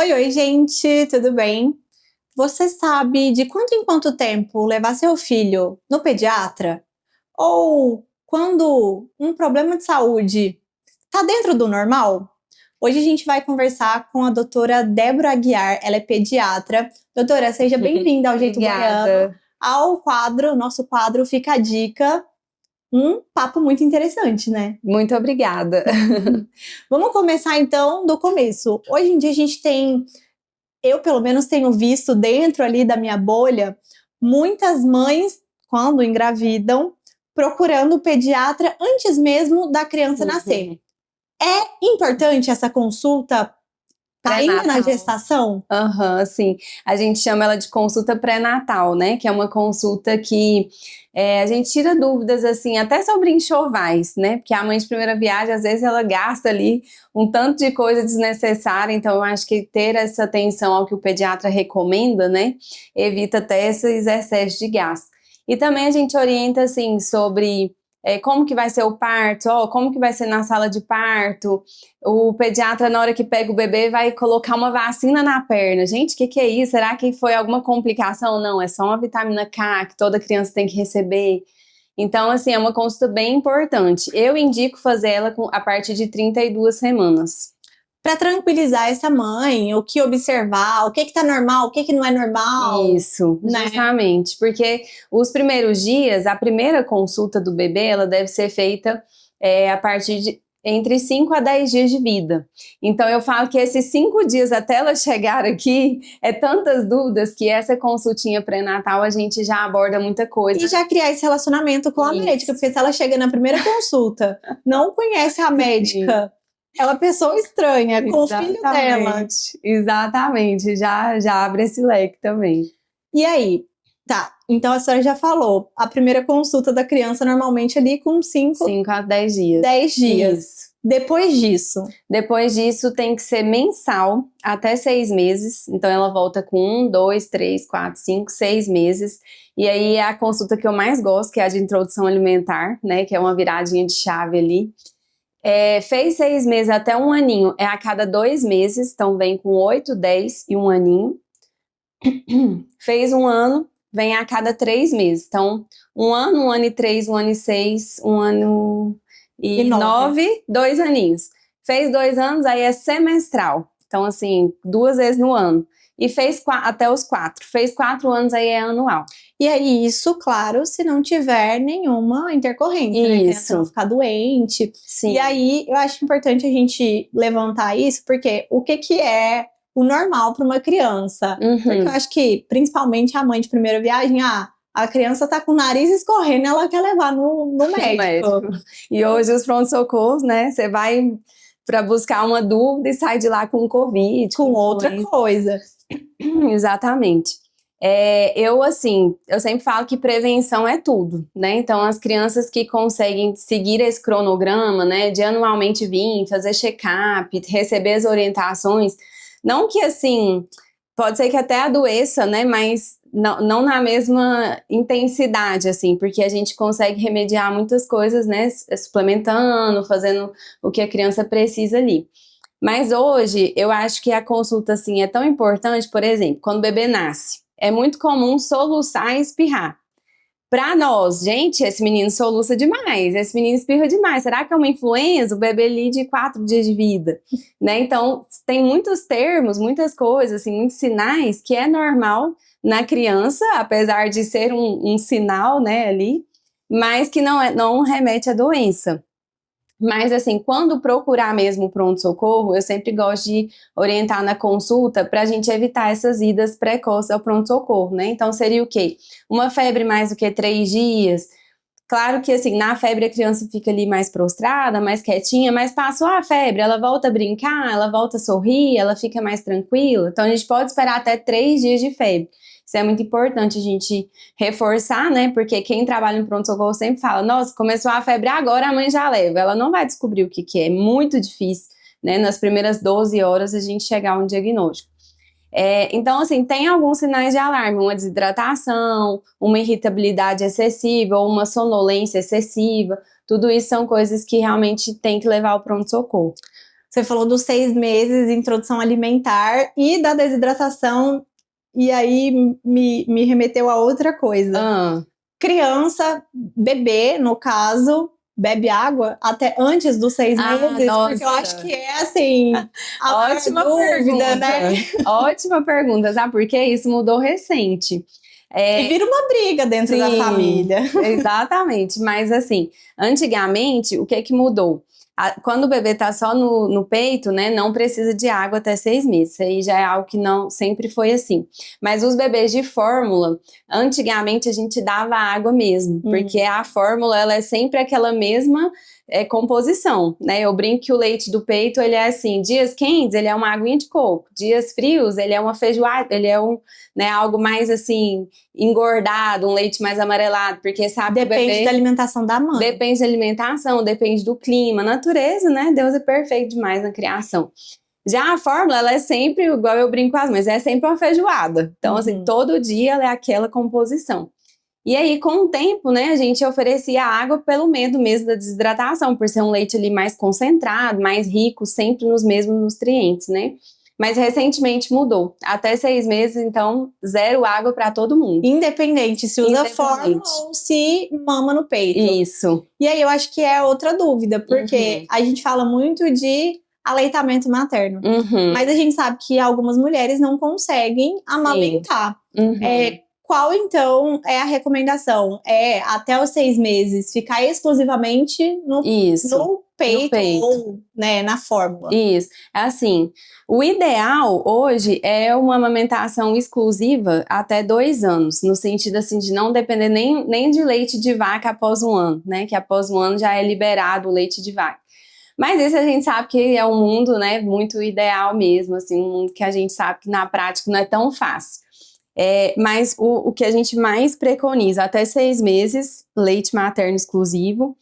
Oi, gente, tudo bem? Você sabe de quanto em quanto tempo levar seu filho no pediatra? Ou quando um problema de saúde está dentro do normal? Hoje a gente vai conversar com a doutora Débora Aguiar, ela é pediatra. Doutora, seja bem-vinda ao Jeito Baiano, Obrigada. ao quadro, nosso quadro Fica a Dica. Um papo muito interessante, né? Muito obrigada. Vamos começar então do começo. Hoje em dia a gente tem, eu pelo menos tenho visto dentro ali da minha bolha, muitas mães, quando engravidam, procurando o pediatra antes mesmo da criança nascer. É importante essa consulta ainda na Pré-natal. gestação? Sim. A gente chama ela de consulta pré-natal, né? Que é uma consulta que a gente tira dúvidas, assim, até sobre enxovais, né? Porque a mãe de primeira viagem, às vezes, ela gasta ali um tanto de coisa desnecessária. Então, eu acho que ter essa atenção ao que o pediatra recomenda, né? Evita até esses excessos de gasto. E também a gente orienta, assim, sobre como que vai ser o parto, como que vai ser na sala de parto. O pediatra, na hora que pega o bebê, vai colocar uma vacina na perna. Gente, o que é isso? Será que foi alguma complicação? Não, é só uma vitamina K que toda criança tem que receber. Então, assim, é uma consulta bem importante. Eu indico fazer ela a partir de 32 semanas. Para tranquilizar essa mãe, o que observar, o que está normal, o que não é normal. Isso, né? justamente, porque os primeiros dias, a primeira consulta do bebê, ela deve ser feita a partir de entre 5 a 10 dias de vida. Então eu falo que esses 5 dias até ela chegar aqui, é tantas dúvidas que essa consultinha pré-natal a gente já aborda muita coisa. E já criar esse relacionamento com a médica, porque se ela chega na primeira consulta, não conhece a médica, é uma pessoa estranha, com o filho dela. Exatamente, já abre esse leque também. E aí? Tá, então a senhora já falou, a primeira consulta da criança normalmente ali com 5 a 10 dias. 10 dias. Isso. Depois disso? Depois disso tem que ser mensal, até 6 meses. Então ela volta com 1, 2, 3, 4, 5, 6 meses. E aí é a consulta que eu mais gosto, que é a de introdução alimentar, né? Que é uma viradinha de chave ali. Fez 6 meses até 1 aninho, é a cada 2 meses, então vem com 8, 10 e 1 aninho. Fez 1 ano, vem a cada 3 meses, então 1 ano, 1 ano e 3, 1 ano e 6, 1 ano e 9, 2 aninhos. Fez 2 anos, aí é semestral, então assim, 2 vezes no ano. E fez até os 4, fez 4 anos, aí é anual. E aí, isso, claro, se não tiver nenhuma intercorrência, né? A criança não ficar doente. Sim. E aí, eu acho importante a gente levantar isso, porque o que é o normal para uma criança? Porque eu acho que, principalmente a mãe de primeira viagem, a criança tá com o nariz escorrendo, ela quer levar no médico. E hoje os pronto-socorros, né? Você vai para buscar uma dúvida e sai de lá com Covid. Com outra coisa. Exatamente. Eu sempre falo que prevenção é tudo, né? Então, as crianças que conseguem seguir esse cronograma, né, de anualmente vir, fazer check-up, receber as orientações, não que, assim, pode ser que até adoeça, né, mas não na mesma intensidade, assim, porque a gente consegue remediar muitas coisas, né, suplementando, fazendo o que a criança precisa ali. Mas hoje, eu acho que a consulta, assim, é tão importante, por exemplo, quando o bebê nasce, é muito comum soluçar e espirrar. Para nós, gente, esse menino soluça demais, esse menino espirra demais. Será que é uma influenza? O bebê ali de 4 dias de vida, né? Então, tem muitos termos, muitas coisas, assim, muitos sinais que é normal na criança, apesar de ser um sinal, né, ali, mas que não remete à doença. Mas, assim, quando procurar mesmo o pronto-socorro, eu sempre gosto de orientar na consulta para a gente evitar essas idas precoces ao pronto-socorro, né? Então, seria o quê? Uma febre mais do que 3 dias. Claro que, assim, na febre a criança fica ali mais prostrada, mais quietinha, mas passou a febre, ela volta a brincar, ela volta a sorrir, ela fica mais tranquila. Então, a gente pode esperar até 3 dias de febre. Isso é muito importante a gente reforçar, né? Porque quem trabalha em pronto-socorro sempre fala, nossa, começou a febre agora, a mãe já leva. Ela não vai descobrir o que é. É muito difícil, né? Nas primeiras 12 horas a gente chegar a um diagnóstico. Então, assim, tem alguns sinais de alarme, uma desidratação, uma irritabilidade excessiva ou uma sonolência excessiva. Tudo isso são coisas que realmente tem que levar ao pronto-socorro. Você falou dos 6 meses, introdução alimentar e da desidratação, e aí me remeteu a outra coisa. Criança, bebê, no caso, bebe água até antes dos 6 meses? Nossa. Porque eu acho que é, assim, a ótima dúvida, pergunta, né? Ótima pergunta, sabe por quê? Isso mudou recente. E vira uma briga dentro da família. Exatamente, mas assim, antigamente, o que mudou? Quando o bebê tá só no peito, né, não precisa de água até 6 meses, isso aí já é algo que não sempre foi assim. Mas os bebês de fórmula, antigamente a gente dava água mesmo, porque a fórmula, ela é sempre aquela mesma composição, né, eu brinco que o leite do peito, ele é assim, dias quentes, ele é uma aguinha de coco, dias frios, ele é uma feijoada, ele é né, algo mais assim, engordado, um leite mais amarelado, porque sabe Depende que o bebê, da alimentação da mãe. Depende da alimentação, depende do clima, natureza, né? Deus é perfeito demais na criação. Já a fórmula, ela é sempre, igual eu brinco com as mães, é sempre uma feijoada. Então, assim, todo dia ela é aquela composição. E aí, com o tempo, né, a gente oferecia água pelo medo mesmo da desidratação, por ser um leite ali mais concentrado, mais rico, sempre nos mesmos nutrientes, né? Mas recentemente mudou. Até 6 meses, então, 0 água para todo mundo. Independente se usa fórmula ou se mama no peito. Isso. E aí eu acho que é outra dúvida, porque a gente fala muito de aleitamento materno. Mas a gente sabe que algumas mulheres não conseguem amamentar. Qual, então, é a recomendação? É, até os 6 meses, ficar exclusivamente no peito ou, né, na fórmula. Isso. Assim, o ideal hoje é uma amamentação exclusiva até 2 anos, no sentido, assim, de não depender nem de leite de vaca após 1 ano, né? Que após 1 ano já é liberado o leite de vaca. Mas isso a gente sabe que é um mundo, né, muito ideal mesmo, assim, um mundo que a gente sabe que na prática não é tão fácil. Mas o que a gente mais preconiza, até 6 meses, leite materno exclusivo.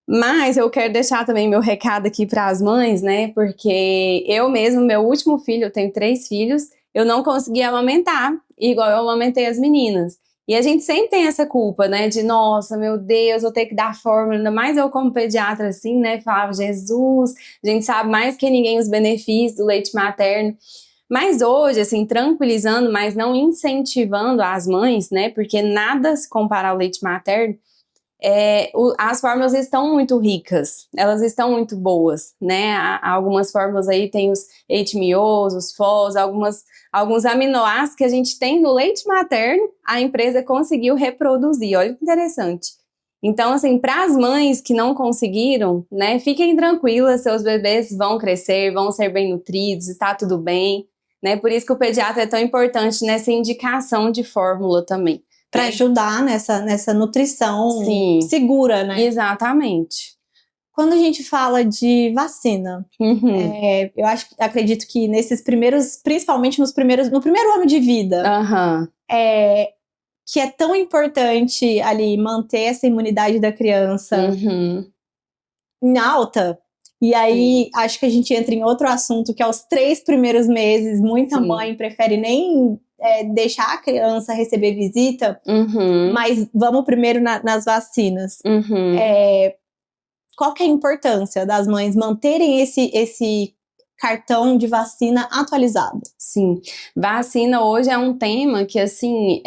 Mas eu quero deixar também meu recado aqui para as mães, né? Porque eu mesmo, meu último filho, eu tenho 3 filhos, eu não consegui amamentar, igual eu amamentei as meninas. E a gente sempre tem essa culpa, né? De, nossa, meu Deus, vou ter que dar fórmula, ainda mais eu como pediatra assim, né? Falava, Jesus, a gente sabe mais que ninguém os benefícios do leite materno. Mas hoje, assim, tranquilizando, mas não incentivando as mães, né? Porque nada se compara ao leite materno. As fórmulas estão muito ricas, elas estão muito boas, né? Algumas fórmulas aí tem os HMOs, os FOS, alguns aminoácidos que a gente tem no leite materno, a empresa conseguiu reproduzir, olha que interessante. Então, assim, para as mães que não conseguiram, né, fiquem tranquilas, seus bebês vão crescer, vão ser bem nutridos, está tudo bem, né? Por isso que o pediatra é tão importante nessa indicação de fórmula também. Para ajudar nessa nutrição segura, né? Exatamente. Quando a gente fala de vacina, eu acredito que nesses primeiros, principalmente no primeiro ano de vida, que é tão importante ali manter essa imunidade da criança em alta. E aí, acho que a gente entra em outro assunto, que é os 3 primeiros meses. Muita mãe prefere nem deixar a criança receber visita, mas vamos primeiro nas vacinas. Qual que é a importância das mães manterem esse cartão de vacina atualizado? Sim, vacina hoje é um tema que, assim,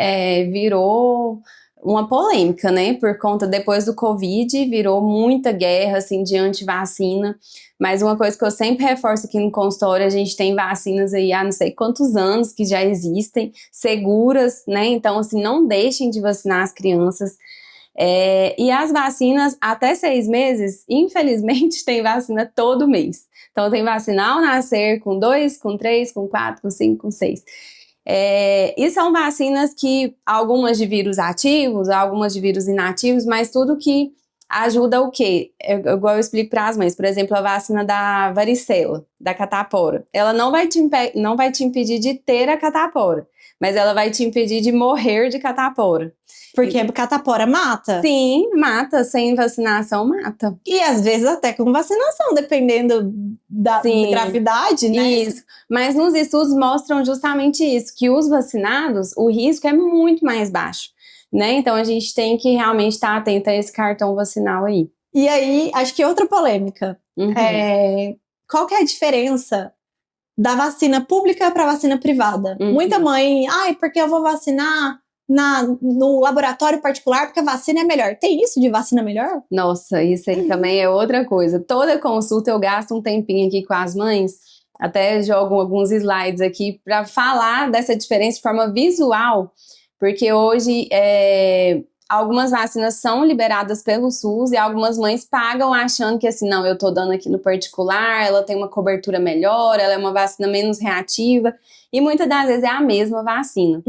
virou uma polêmica, né, por conta, depois do Covid, virou muita guerra, assim, de antivacina, mas uma coisa que eu sempre reforço aqui no consultório, a gente tem vacinas aí há não sei quantos anos que já existem, seguras, né, então, assim, não deixem de vacinar as crianças. E as vacinas até 6 meses, infelizmente, tem vacina todo mês. Então, tem vacina ao nascer, com 2, com 3, com 4, com 5, com 6. E são vacinas que, algumas de vírus ativos, algumas de vírus inativos, mas tudo que ajuda o quê? Igual eu explico para as mães, por exemplo, a vacina da varicela, da catapora. Ela não vai te impedir de ter a catapora, mas ela vai te impedir de morrer de catapora. Porque a catapora mata? Sim, mata. Sem vacinação, mata. E às vezes até com vacinação, dependendo da gravidade, né? Isso. Mas nos estudos mostram justamente isso, que os vacinados, o risco é muito mais baixo, né? Então a gente tem que realmente estar atento a esse cartão vacinal aí. E aí, acho que outra polêmica. qual que é a diferença da vacina pública para vacina privada? Muita mãe, porque eu vou vacinar no laboratório particular porque a vacina é melhor. Tem isso de vacina melhor? Nossa, isso aí também é outra coisa. Toda consulta eu gasto um tempinho aqui com as mães, até jogo alguns slides aqui para falar dessa diferença de forma visual, porque hoje algumas vacinas são liberadas pelo SUS e algumas mães pagam achando que assim, não, eu tô dando aqui no particular, ela tem uma cobertura melhor, ela é uma vacina menos reativa, e muitas das vezes é a mesma vacina.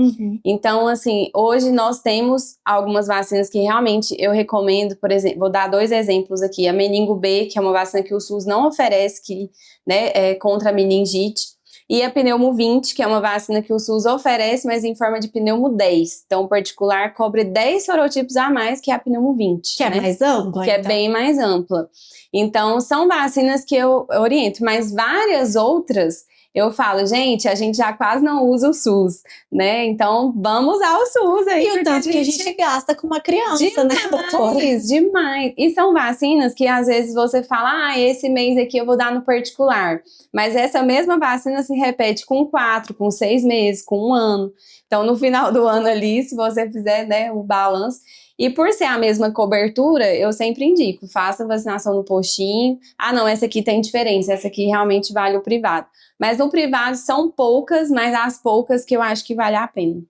Então, assim, hoje nós temos algumas vacinas que realmente eu recomendo, por exemplo, vou dar 2 exemplos aqui, a meningo B, que é uma vacina que o SUS não oferece, que, né, é contra a meningite, e a pneumo 20, que é uma vacina que o SUS oferece, mas em forma de pneumo 10. Então, o particular cobre 10 sorotipos a mais que a pneumo 20. Que é mais ampla, que é bem mais ampla. Então, são vacinas que eu oriento, mas várias outras eu falo, gente, a gente já quase não usa o SUS, né? Então, vamos usar o SUS aí. E o tanto que a gente gasta com uma criança, demais, né, doutora? Demais. E são vacinas que às vezes você fala, esse mês aqui eu vou dar no particular. Mas essa mesma vacina se repete com 4, com 6 meses, com 1 ano. Então, no final do ano ali, se você fizer, né, o balanço. E por ser a mesma cobertura, eu sempre indico, faça vacinação no postinho. Não, essa aqui tem diferença, essa aqui realmente vale o privado. Mas no privado são poucas, mas as poucas que eu acho que vale a pena.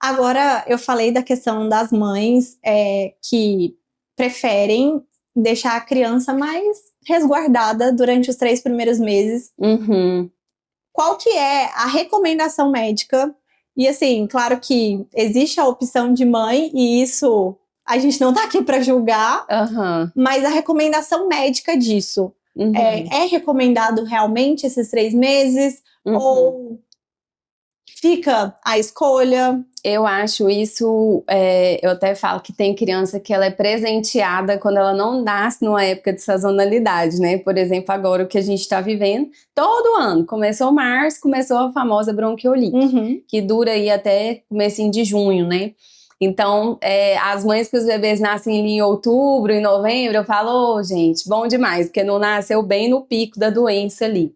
Agora, eu falei da questão das mães que preferem deixar a criança mais resguardada durante os 3 primeiros meses. Qual que é a recomendação médica? E assim, claro que existe a opção de mãe, e isso a gente não tá aqui para julgar, mas a recomendação médica disso. É recomendado realmente esses 3 meses? Ou fica a escolha? Eu acho isso, eu até falo que tem criança que ela é presenteada quando ela não nasce numa época de sazonalidade, né? Por exemplo, agora o que a gente está vivendo, todo ano, começou março, começou a famosa bronquiolite, que dura aí até comecinho de junho, né? Então, as mães que os bebês nascem ali em outubro, em novembro, eu falo, gente, bom demais, porque não nasceu bem no pico da doença ali.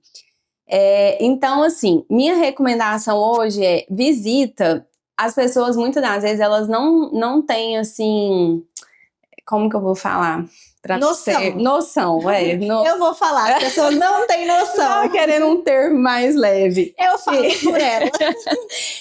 Então, assim, minha recomendação hoje é visita. As pessoas, muitas das vezes, elas não têm, assim, como que eu vou falar? Noção, Eu vou falar, as pessoas não têm noção. Tô querendo um termo mais leve. Eu falo por ela.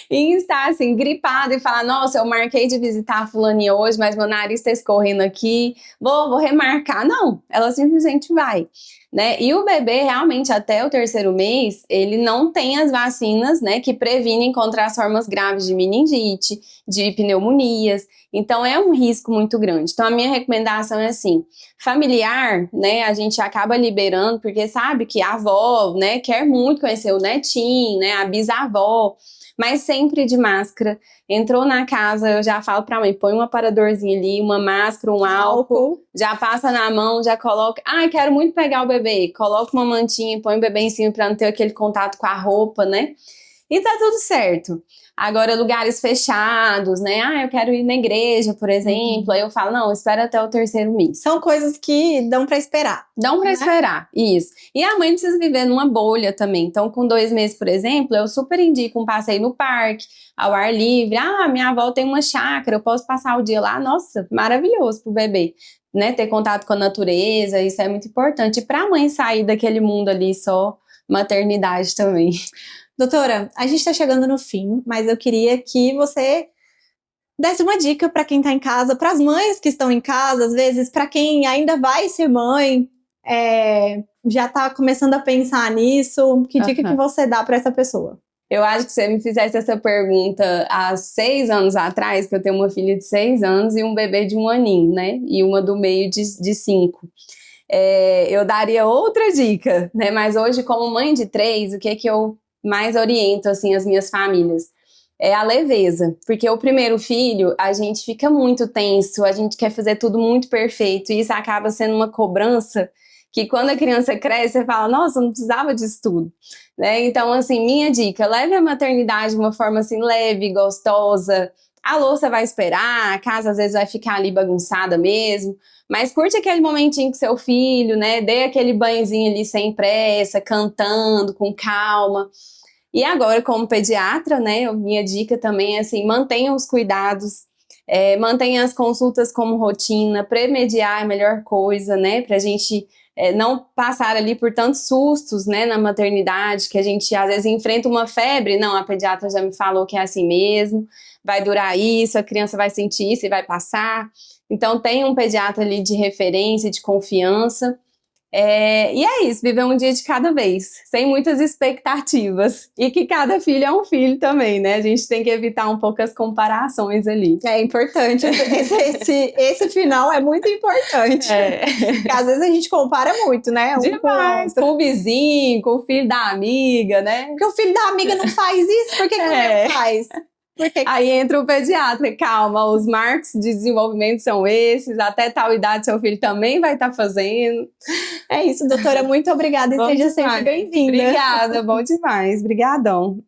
E estar, assim, gripada e falar, nossa, eu marquei de visitar a fulaninha hoje, mas meu nariz tá escorrendo aqui, vou remarcar. Não, ela simplesmente vai. Né? E o bebê, realmente, até o 3º mês, ele não tem as vacinas, né, que previnem contra as formas graves de meningite, de pneumonias. Então, é um risco muito grande. Então, a minha recomendação é assim, familiar, né, a gente acaba liberando, porque sabe que a avó, né, quer muito conhecer o netinho, né, a bisavó, mas sempre de máscara. Entrou na casa, eu já falo pra mãe, põe um aparadorzinho ali, uma máscara, um álcool, já passa na mão, já coloca, quero muito pegar o bebê, coloca uma mantinha, põe o bebê em cima pra não ter aquele contato com a roupa, né? E tá tudo certo. Agora, lugares fechados, né? Eu quero ir na igreja, por exemplo. Aí eu falo, não, espera até o 3º mês. São coisas que dão pra esperar. Dão pra esperar, isso. E a mãe precisa viver numa bolha também. Então, com 2 meses, por exemplo, eu super indico um passeio no parque, ao ar livre. Minha avó tem uma chácara, eu posso passar o dia lá. Nossa, maravilhoso pro bebê. Né? Ter contato com a natureza, isso é muito importante. E pra mãe sair daquele mundo ali só maternidade também. Doutora, a gente está chegando no fim, mas eu queria que você desse uma dica para quem está em casa, para as mães que estão em casa, às vezes, para quem ainda vai ser mãe, já está começando a pensar nisso. Que dica que você dá para essa pessoa? Eu acho que se você me fizesse essa pergunta há 6 anos atrás, que eu tenho uma filha de 6 anos e um bebê de 1 aninho, né? E uma do meio de 5. Eu daria outra dica, né? Mas hoje, como mãe de 3, o que é que eu mais oriento, assim, as minhas famílias? É a leveza, porque o primeiro filho, a gente fica muito tenso, a gente quer fazer tudo muito perfeito, e isso acaba sendo uma cobrança que quando a criança cresce, você fala, nossa, eu não precisava disso tudo, né? Então, assim, minha dica, leve a maternidade de uma forma, assim, leve, gostosa, A louça vai esperar, a casa às vezes vai ficar ali bagunçada mesmo, mas curte aquele momentinho com seu filho, né? Dê aquele banhozinho ali sem pressa, cantando, com calma. E agora, como pediatra, né, minha dica também é assim, mantenha os cuidados, mantenha as consultas como rotina, premediar é a melhor coisa, né, pra gente não passar ali por tantos sustos, né, na maternidade, que a gente às vezes enfrenta uma febre, não, a pediatra já me falou que é assim mesmo, vai durar isso, a criança vai sentir isso e vai passar. Então, tenha um pediatra ali de referência, de confiança. E é isso, viver um dia de cada vez, sem muitas expectativas. E que cada filho é um filho também, né? A gente tem que evitar um pouco as comparações ali. É importante, esse final é muito importante. Porque às vezes a gente compara muito, né? Demais, com o vizinho, com o filho da amiga, né? Porque o filho da amiga não faz isso, por que o meu faz? Porque... Aí entra o pediatra, calma, os marcos de desenvolvimento são esses, até tal idade seu filho também vai estar fazendo. É isso, doutora, muito obrigada e Bom seja demais. sempre bem-vinda. Obrigada, bom demais, brigadão.